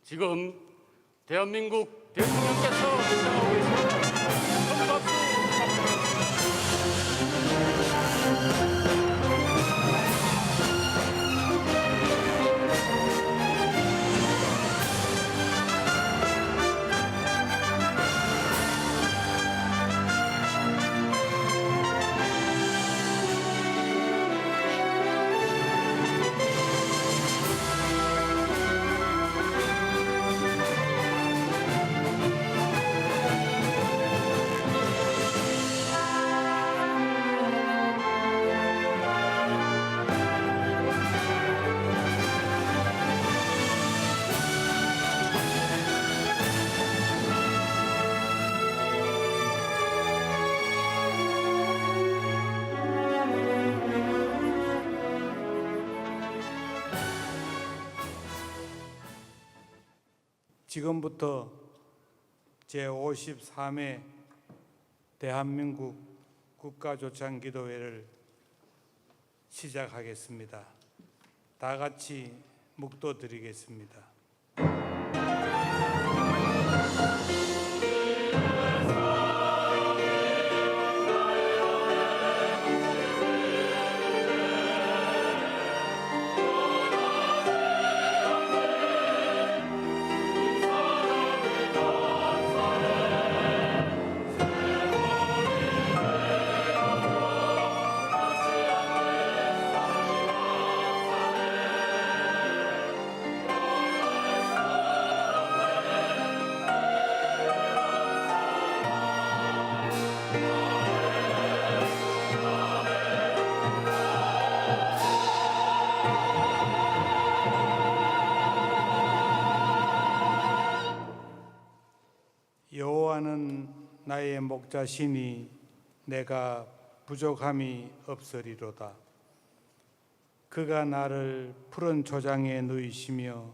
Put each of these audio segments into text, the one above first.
지금 대한민국 대통령께서 시작하고 계십니다. 큰 박수 지금부터 제53회 대한민국 국가조창기도회를 시작하겠습니다. 다 같이 묵도드리겠습니다. 여호와는 나의 목자시니 내가 부족함이 없으리로다. 그가 나를 푸른 초장에 누이시며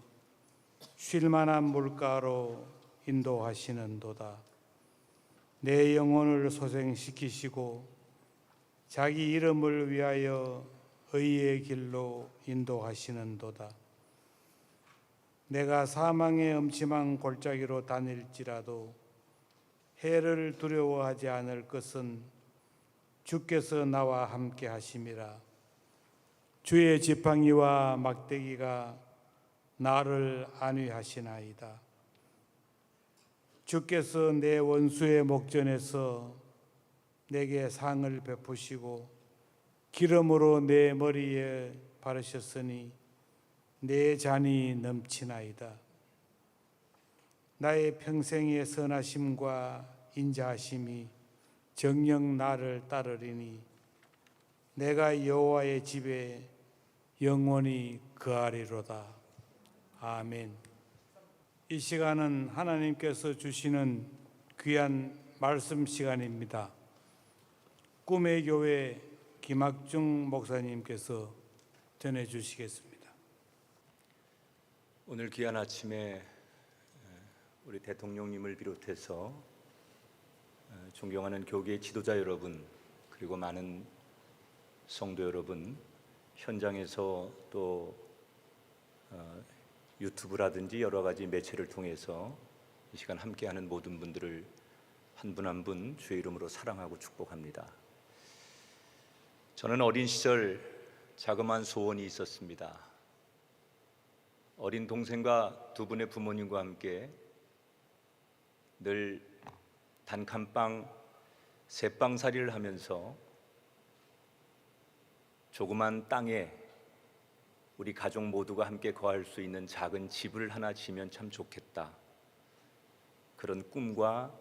쉴만한 물가로 인도하시는도다. 내 영혼을 소생시키시고 자기 이름을 위하여 의의 길로 인도하시는도다. 내가 사망의 음침한 골짜기로 다닐지라도 해를 두려워하지 않을 것은 주께서 나와 함께 하심이라. 주의 지팡이와 막대기가 나를 안위하시나이다. 주께서 내 원수의 목전에서 내게 상을 베푸시고 기름으로 내 머리에 바르셨으니 내 잔이 넘치나이다. 나의 평생의 선하심과 인자하심이 정녕 나를 따르리니 내가 여호와의 집에 영원히 거하리로다. 아멘. 이 시간은 하나님께서 주시는 귀한 말씀 시간입니다. 꿈의 교회 김학중 목사님께서 전해주시겠습니다. 오늘 귀한 아침에 우리 대통령님을 비롯해서 존경하는 교계의 지도자 여러분, 그리고 많은 성도 여러분, 현장에서 또 유튜브라든지 여러 가지 매체를 통해서 이 시간 함께하는 모든 분들을 한 분 한 분 주의 이름으로 사랑하고 축복합니다. 저는 어린 시절 자그마한 소원이 있었습니다. 어린 동생과 두 분의 부모님과 함께 늘 단칸방 새방살이를 하면서 조그만 땅에 우리 가족 모두가 함께 거할 수 있는 작은 집을 하나 지면 참 좋겠다, 그런 꿈과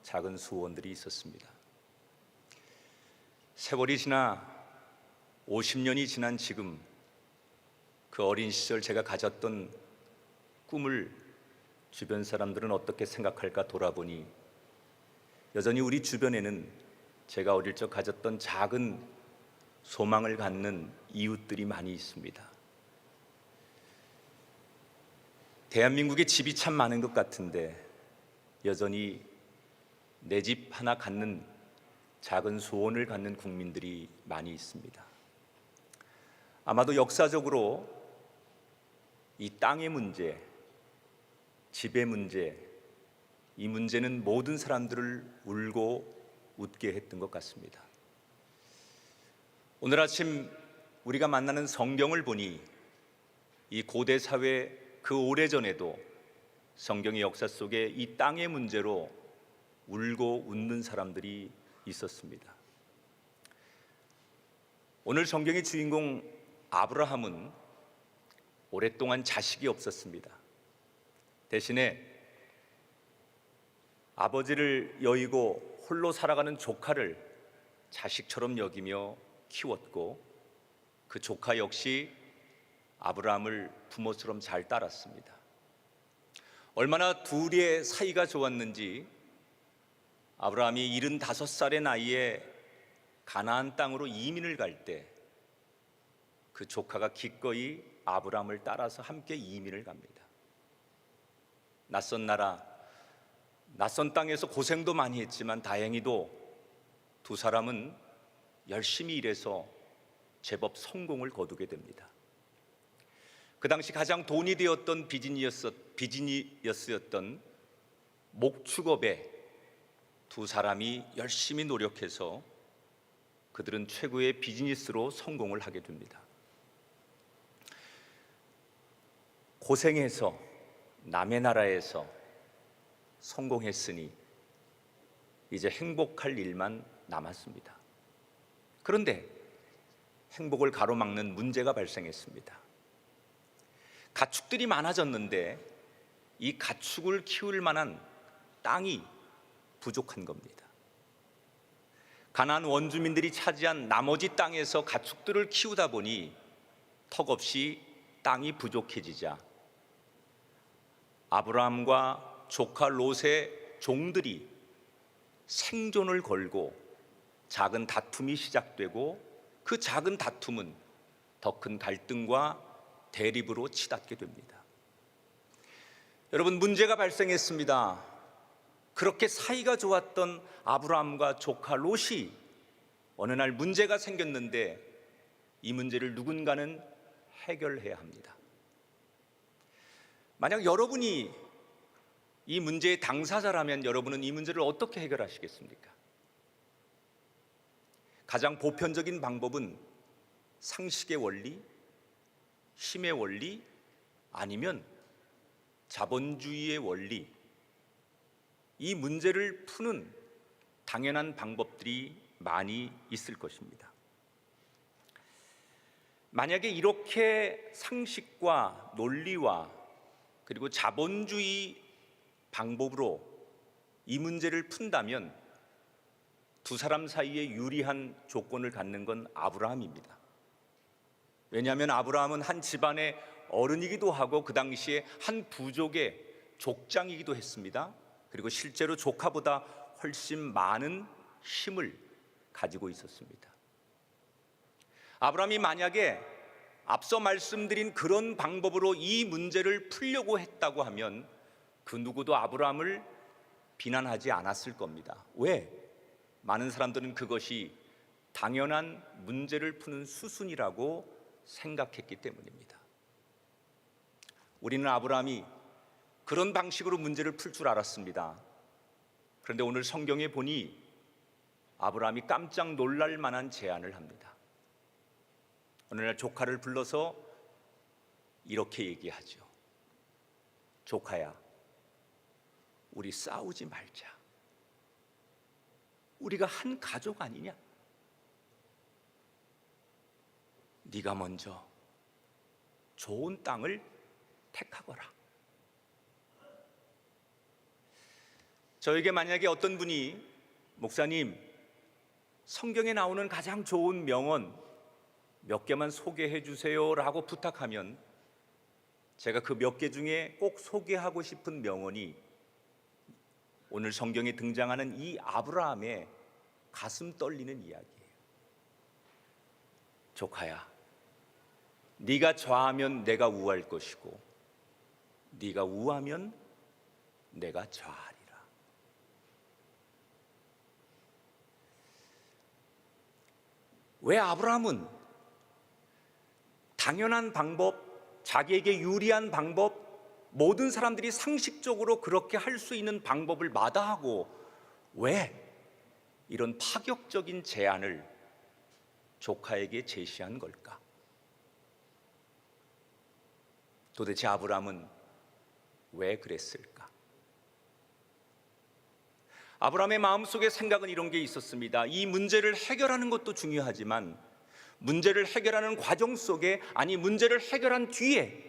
작은 소원들이 있었습니다. 세월이 지나 50년이 지난 지금 그 어린 시절 제가 가졌던 꿈을 주변 사람들은 어떻게 생각할까 돌아보니 여전히 우리 주변에는 제가 어릴 적 가졌던 작은 소망을 갖는 이웃들이 많이 있습니다. 대한민국에 집이 참 많은 것 같은데 여전히 내 집 하나 갖는 작은 소원을 갖는 국민들이 많이 있습니다. 아마도 역사적으로 이 땅의 문제, 지배 문제, 이 문제는 모든 사람들을 울고 웃게 했던 것 같습니다. 오늘 아침 우리가 만나는 성경을 보니 이 고대 사회 그 오래전에도 성경의 역사 속에 이 땅의 문제로 울고 웃는 사람들이 있었습니다. 오늘 성경의 주인공 아브라함은 오랫동안 자식이 없었습니다. 대신에 아버지를 여의고 홀로 살아가는 조카를 자식처럼 여기며 키웠고 그 조카 역시 아브라함을 부모처럼 잘 따랐습니다. 얼마나 둘의 사이가 좋았는지 아브라함이 75살의 나이에 가나안 땅으로 이민을 갈 때 그 조카가 기꺼이 아브라함을 따라서 함께 이민을 갑니다. 낯선 나라, 낯선 땅에서 고생도 많이 했지만 다행히도 두 사람은 열심히 일해서 제법 성공을 거두게 됩니다. 그 당시 가장 돈이 되었던 비즈니스였던 목축업에 두 사람이 열심히 노력해서 그들은 최고의 비즈니스로 성공을 하게 됩니다. 고생해서 남의 나라에서 성공했으니 이제 행복할 일만 남았습니다. 그런데 행복을 가로막는 문제가 발생했습니다. 가축들이 많아졌는데 이 가축을 키울 만한 땅이 부족한 겁니다. 가나안 원주민들이 차지한 나머지 땅에서 가축들을 키우다 보니 턱없이 땅이 부족해지자 아브라함과 조카 롯의 종들이 생존을 걸고 작은 다툼이 시작되고 그 작은 다툼은 더 큰 갈등과 대립으로 치닫게 됩니다. 여러분, 문제가 발생했습니다. 그렇게 사이가 좋았던 아브라함과 조카 롯이 어느 날 문제가 생겼는데 이 문제를 누군가는 해결해야 합니다. 만약 여러분이 이 문제의 당사자라면 여러분은 이 문제를 어떻게 해결하시겠습니까? 가장 보편적인 방법은 상식의 원리, 힘의 원리, 아니면 자본주의의 원리, 이 문제를 푸는 당연한 방법들이 많이 있을 것입니다. 만약에 이렇게 상식과 논리와 그리고 자본주의 방법으로 이 문제를 푼다면 두 사람 사이에 유리한 조건을 갖는 건 아브라함입니다. 왜냐하면 아브라함은 한 집안의 어른이기도 하고 그 당시에 한 부족의 족장이기도 했습니다. 그리고 실제로 조카보다 훨씬 많은 힘을 가지고 있었습니다. 아브라함이 만약에 앞서 말씀드린 그런 방법으로 이 문제를 풀려고 했다고 하면 그 누구도 아브라함을 비난하지 않았을 겁니다. 왜? 많은 사람들은 그것이 당연한 문제를 푸는 수순이라고 생각했기 때문입니다. 우리는 아브라함이 그런 방식으로 문제를 풀 줄 알았습니다. 그런데 오늘 성경에 보니 아브라함이 깜짝 놀랄 만한 제안을 합니다. 어느 날 조카를 불러서 이렇게 얘기하죠. 조카야, 우리 싸우지 말자. 우리가 한 가족 아니냐? 네가 먼저 좋은 땅을 택하거라. 저에게 만약에 어떤 분이 목사님, 성경에 나오는 가장 좋은 명언 몇 개만 소개해 주세요 라고 부탁하면 제가 그 몇 개 중에 꼭 소개하고 싶은 명언이 오늘 성경에 등장하는 이 아브라함의 가슴 떨리는 이야기예요. 조카야, 네가 좌하면 내가 우할 것이고 네가 우하면 내가 좌하리라. 왜 아브라함은 당연한 방법, 자기에게 유리한 방법, 모든 사람들이 상식적으로 그렇게 할 수 있는 방법을 마다하고 왜 이런 파격적인 제안을 조카에게 제시한 걸까? 도대체 아브라함은 왜 그랬을까? 아브라함의 마음속에 생각은 이런 게 있었습니다. 이 문제를 해결하는 것도 중요하지만 문제를 해결하는 과정 속에, 아니 문제를 해결한 뒤에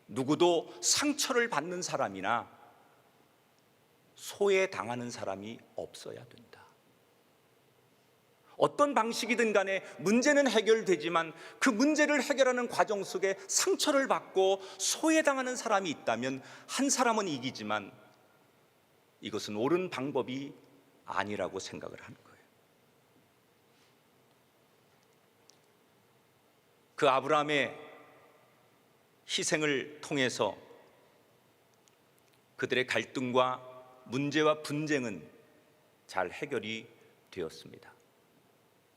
누구도 상처를 받는 사람이나 소외당하는 사람이 없어야 된다. 어떤 방식이든 간에 문제는 해결되지만 그 문제를 해결하는 과정 속에 상처를 받고 소외당하는 사람이 있다면 한 사람은 이기지만 이것은 옳은 방법이 아니라고 생각을 하는 거예요. 그 아브라함의 희생을 통해서 그들의 갈등과 문제와 분쟁은 잘 해결이 되었습니다.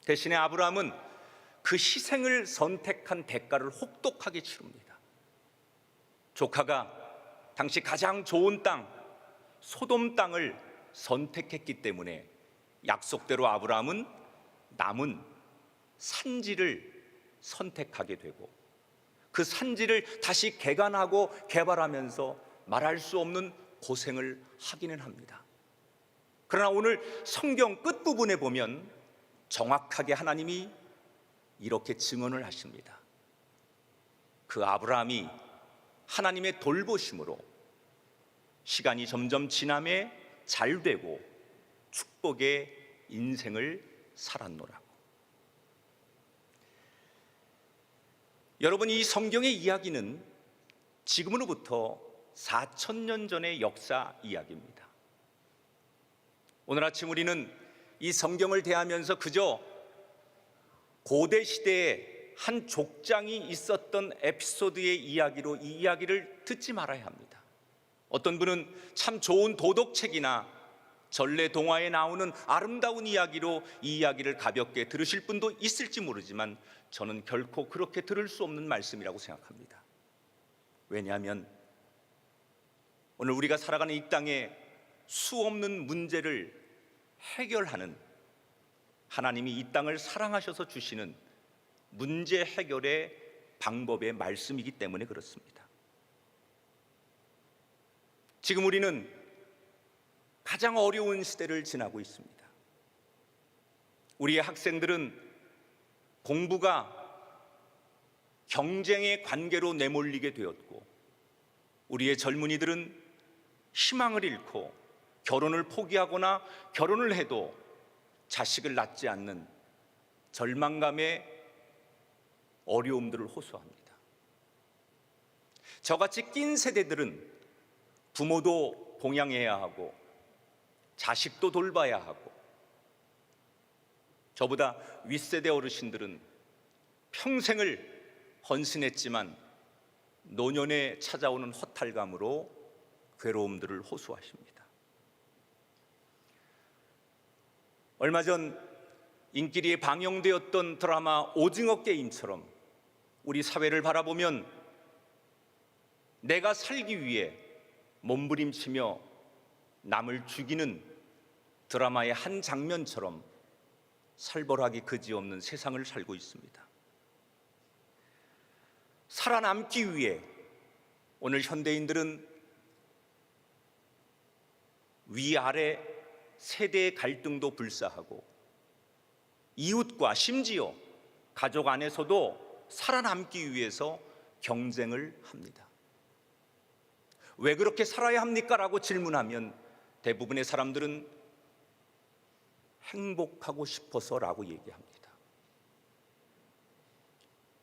대신에 아브라함은 그 희생을 선택한 대가를 혹독하게 치릅니다. 조카가 당시 가장 좋은 땅, 소돔 땅을 선택했기 때문에 약속대로 아브라함은 남은 산지를 선택하게 되고 그 산지를 다시 개간하고 개발하면서 말할 수 없는 고생을 하기는 합니다. 그러나 오늘 성경 끝부분에 보면 정확하게 하나님이 이렇게 증언을 하십니다. 그 아브라함이 하나님의 돌보심으로 시간이 점점 지남에 잘되고 축복의 인생을 살았노라고. 여러분, 이 성경의 이야기는 지금으로부터 4,000년 전의 역사 이야기입니다. 오늘 아침 우리는 이 성경을 대하면서 그저 고대 시대에 한 족장이 있었던 에피소드의 이야기로 이 이야기를 듣지 말아야 합니다. 어떤 분은 참 좋은 도덕책이나 전래 동화에 나오는 아름다운 이야기로 이 이야기를 가볍게 들으실 분도 있을지 모르지만 저는 결코 그렇게 들을 수 없는 말씀이라고 생각합니다. 왜냐하면 오늘 우리가 살아가는 이 땅에 수없는 문제를 해결하는, 하나님이 이 땅을 사랑하셔서 주시는 문제 해결의 방법의 말씀이기 때문에 그렇습니다. 지금 우리는 가장 어려운 시대를 지나고 있습니다. 우리의 학생들은 공부가 경쟁의 관계로 내몰리게 되었고, 우리의 젊은이들은 희망을 잃고 결혼을 포기하거나 결혼을 해도 자식을 낳지 않는 절망감의 어려움들을 호소합니다. 저같이 낀 세대들은 부모도 봉양해야 하고 자식도 돌봐야 하고, 저보다 윗세대 어르신들은 평생을 헌신했지만 노년에 찾아오는 허탈감으로 괴로움들을 호소하십니다. 얼마 전 인기리에 방영되었던 드라마 오징어 게임처럼 우리 사회를 바라보면 내가 살기 위해 몸부림치며 남을 죽이는 드라마의 한 장면처럼 살벌하기 그지없는 세상을 살고 있습니다. 살아남기 위해 오늘 현대인들은 위아래 세대의 갈등도 불사하고 이웃과 심지어 가족 안에서도 살아남기 위해서 경쟁을 합니다. 왜 그렇게 살아야 합니까? 라고 질문하면 대부분의 사람들은 행복하고 싶어서라고 얘기합니다.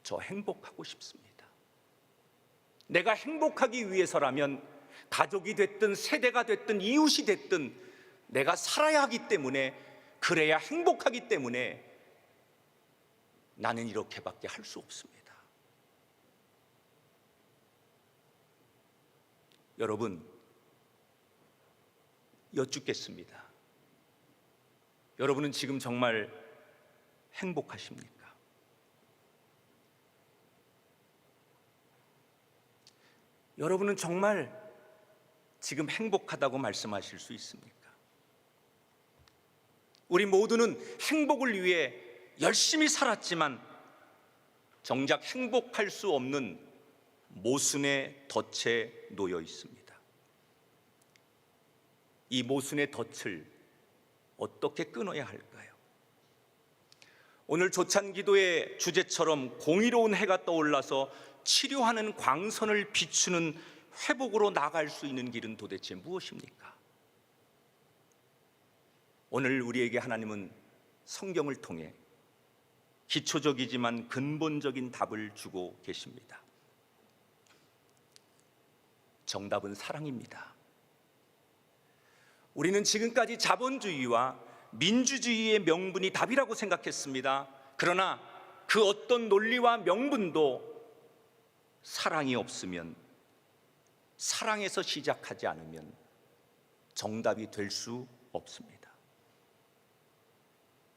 저 행복하고 싶습니다. 내가 행복하기 위해서라면 가족이 됐든 세대가 됐든 이웃이 됐든 내가 살아야 하기 때문에, 그래야 행복하기 때문에 나는 이렇게밖에 할 수 없습니다. 여러분, 여쭙겠습니다. 여러분은 지금 정말 행복하십니까? 여러분은 정말 지금 행복하다고 말씀하실 수 있습니까? 우리 모두는 행복을 위해 열심히 살았지만 정작 행복할 수 없는 모순의 덫에 놓여 있습니다. 이 모순의 덫을 어떻게 끊어야 할까요? 오늘 조찬기도의 주제처럼 공의로운 해가 떠올라서 치료하는 광선을 비추는 회복으로 나갈 수 있는 길은 도대체 무엇입니까? 오늘 우리에게 하나님은 성경을 통해 기초적이지만 근본적인 답을 주고 계십니다. 정답은 사랑입니다. 우리는 지금까지 자본주의와 민주주의의 명분이 답이라고 생각했습니다. 그러나 그 어떤 논리와 명분도 사랑이 없으면, 사랑에서 시작하지 않으면 정답이 될 수 없습니다.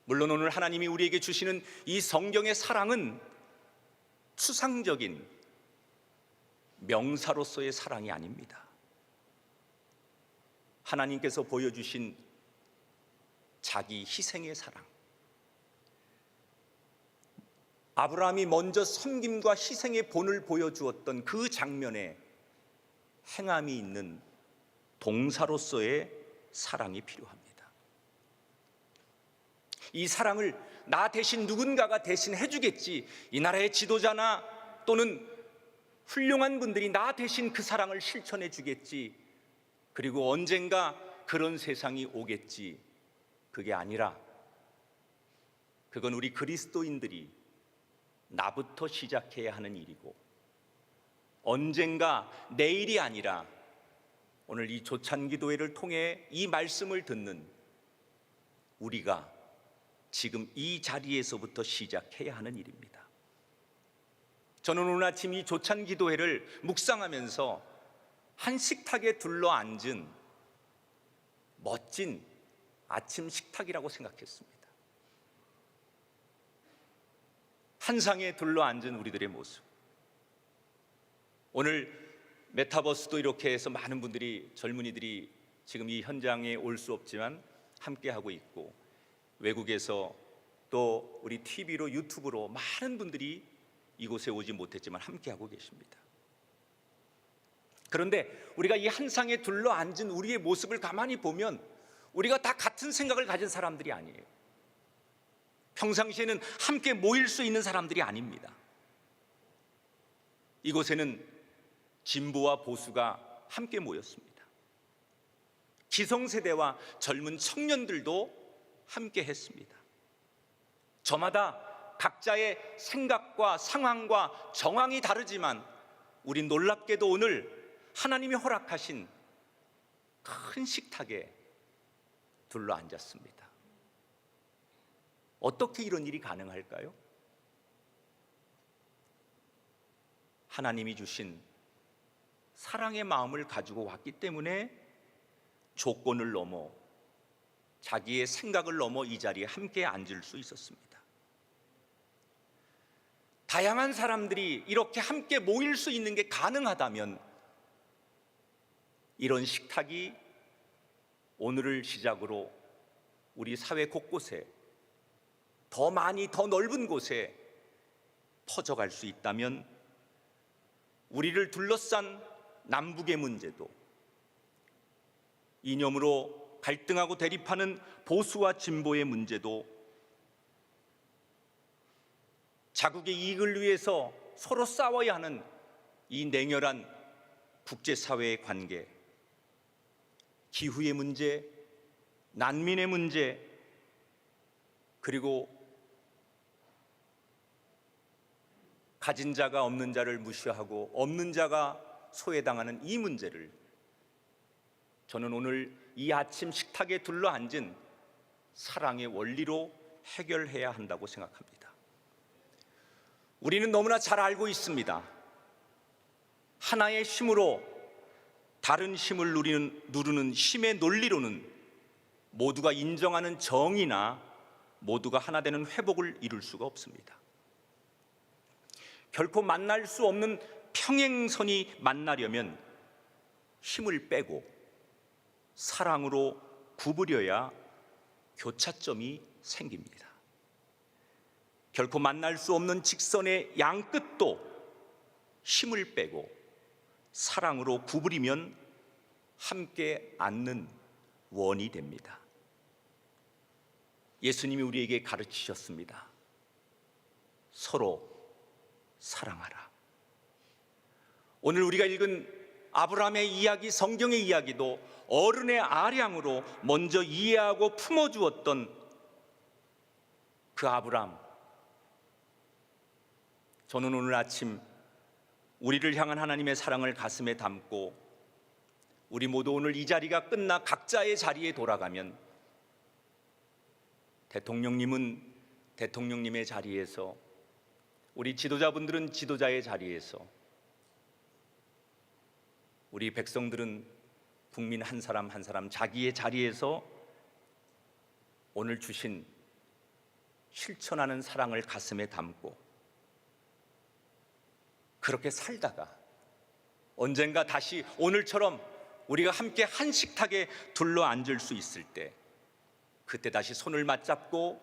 물론 오늘 하나님이 우리에게 주시는 이 성경의 사랑은 추상적인 명사로서의 사랑이 아닙니다. 하나님께서 보여주신 자기 희생의 사랑, 아브라함이 먼저 섬김과 희생의 본을 보여주었던 그 장면에 행함이 있는 동사로서의 사랑이 필요합니다. 이 사랑을 나 대신 누군가가 대신 해주겠지, 이 나라의 지도자나 또는 훌륭한 분들이 나 대신 그 사랑을 실천해 주겠지, 그리고 언젠가 그런 세상이 오겠지, 그게 아니라 그건 우리 그리스도인들이 나부터 시작해야 하는 일이고, 언젠가 내일이 아니라 오늘 이 조찬기도회를 통해 이 말씀을 듣는 우리가 지금 이 자리에서부터 시작해야 하는 일입니다. 저는 오늘 아침 이 조찬기도회를 묵상하면서 한 식탁에 둘러앉은 멋진 아침 식탁이라고 생각했습니다. 한 상에 둘러앉은 우리들의 모습. 오늘 메타버스도 이렇게 해서 많은 분들이, 젊은이들이 지금 이 현장에 올 수 없지만 함께하고 있고, 외국에서 또 우리 TV로, 유튜브로 많은 분들이 이곳에 오지 못했지만 함께하고 계십니다. 그런데 우리가 이 한 상에 둘러앉은 우리의 모습을 가만히 보면 우리가 다 같은 생각을 가진 사람들이 아니에요. 평상시에는 함께 모일 수 있는 사람들이 아닙니다. 이곳에는 진보와 보수가 함께 모였습니다. 기성세대와 젊은 청년들도 함께 했습니다. 저마다 각자의 생각과 상황과 정황이 다르지만 우린 놀랍게도 오늘 하나님이 허락하신 큰 식탁에 둘러앉았습니다. 어떻게 이런 일이 가능할까요? 하나님이 주신 사랑의 마음을 가지고 왔기 때문에 조건을 넘어, 자기의 생각을 넘어 이 자리에 함께 앉을 수 있었습니다. 다양한 사람들이 이렇게 함께 모일 수 있는 게 가능하다면 이런 식탁이 오늘을 시작으로 우리 사회 곳곳에 더 많이, 더 넓은 곳에 퍼져갈 수 있다면 우리를 둘러싼 남북의 문제도, 이념으로 갈등하고 대립하는 보수와 진보의 문제도, 자국의 이익을 위해서 서로 싸워야 하는 이 냉혈한 국제사회의 관계, 기후의 문제, 난민의 문제, 그리고 가진 자가 없는 자를 무시하고 없는 자가 소외당하는 이 문제를 저는 오늘 이 아침 식탁에 둘러앉은 사랑의 원리로 해결해야 한다고 생각합니다. 우리는 너무나 잘 알고 있습니다. 하나의 힘으로 다른 힘을 누르는 힘의 논리로는 모두가 인정하는 정의나 모두가 하나 되는 회복을 이룰 수가 없습니다. 결코 만날 수 없는 평행선이 만나려면 힘을 빼고 사랑으로 구부려야 교차점이 생깁니다. 결코 만날 수 없는 직선의 양끝도 힘을 빼고 사랑으로 구부리면 함께 앉는 원이 됩니다. 예수님이 우리에게 가르치셨습니다. 서로 사랑하라. 오늘 우리가 읽은 아브라함의 이야기, 성경의 이야기도 어른의 아량으로 먼저 이해하고 품어주었던 그 아브라함. 저는 오늘 아침 우리를 향한 하나님의 사랑을 가슴에 담고 우리 모두 오늘 이 자리가 끝나 각자의 자리에 돌아가면 대통령님은 대통령님의 자리에서, 우리 지도자분들은 지도자의 자리에서, 우리 백성들은 국민 한 사람 한 사람 자기의 자리에서 오늘 주신 실천하는 사랑을 가슴에 담고 그렇게 살다가 언젠가 다시 오늘처럼 우리가 함께 한 식탁에 둘러앉을 수 있을 때, 그때 다시 손을 맞잡고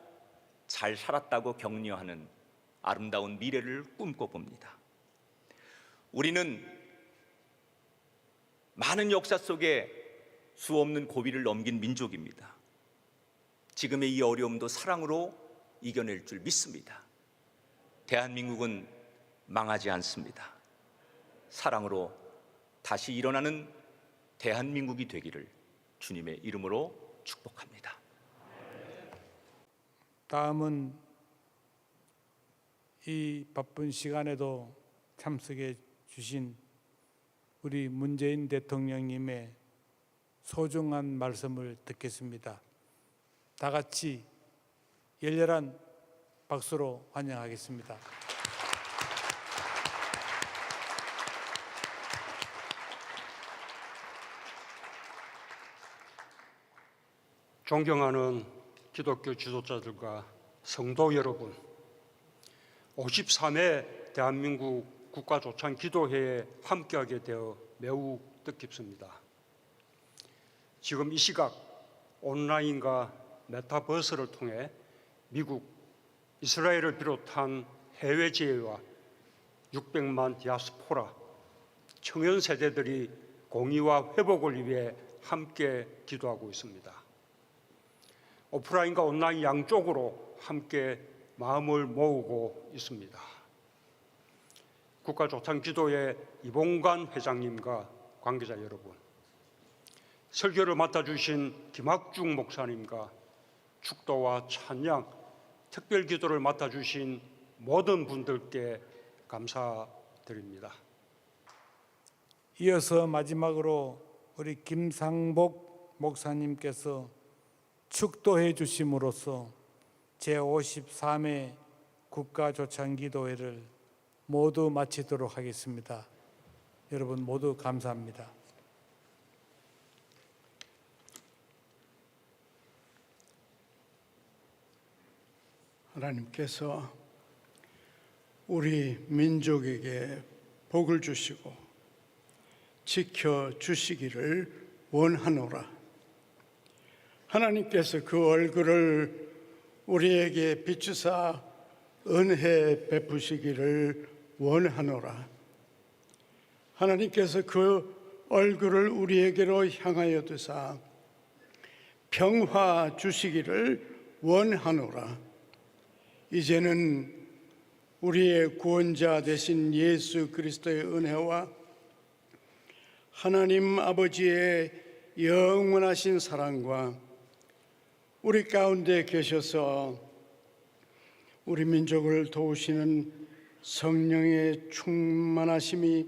잘 살았다고 격려하는 아름다운 미래를 꿈꿔봅니다. 우리는 많은 역사 속에 수없는 고비를 넘긴 민족입니다. 지금의 이 어려움도 사랑으로 이겨낼 줄 믿습니다. 대한민국은 망하지 않습니다. 사랑으로 다시 일어나는 대한민국이 되기를 주님의 이름으로 축복합니다. 다음은 이 바쁜 시간에도 참석해 주신 우리 문재인 대통령님의 소중한 말씀을 듣겠습니다. 다 같이 열렬한 박수로 환영하겠습니다. 존경하는 기독교 지도자들과 성도 여러분, 53회 대한민국 국가조찬 기도회에 함께하게 되어 매우 뜻깊습니다. 지금 이 시각 온라인과 메타버스를 통해 미국, 이스라엘을 비롯한 해외 지회와 600만 디아스포라, 청년 세대들이 공의와 회복을 위해 함께 기도하고 있습니다. 오프라인과 온라인 양쪽으로 함께 마음을 모으고 있습니다. 국가조찬기도회 이봉관 회장님과 관계자 여러분, 설교를 맡아주신 김학중 목사님과 축도와 찬양, 특별기도를 맡아주신 모든 분들께 감사드립니다. 이어서 마지막으로 우리 김상복 목사님께서 축도해 주심으로써 제53회 국가조찬기도회를 모두 마치도록 하겠습니다. 여러분 모두 감사합니다. 하나님께서 우리 민족에게 복을 주시고 지켜주시기를 원하노라. 하나님께서 그 얼굴을 우리에게 비추사 은혜 베푸시기를 원하노라. 하나님께서 그 얼굴을 우리에게로 향하여 두사 평화 주시기를 원하노라. 이제는 우리의 구원자 되신 예수 그리스도의 은혜와 하나님 아버지의 영원하신 사랑과 우리 가운데 계셔서 우리 민족을 도우시는 성령의 충만하심이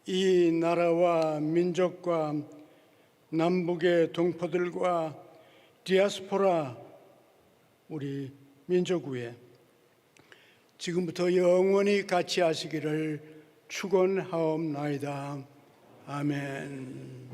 이 나라와 민족과 남북의 동포들과 디아스포라 우리 민족 위에 지금부터 영원히 같이 하시기를 축원하옵나이다. 아멘.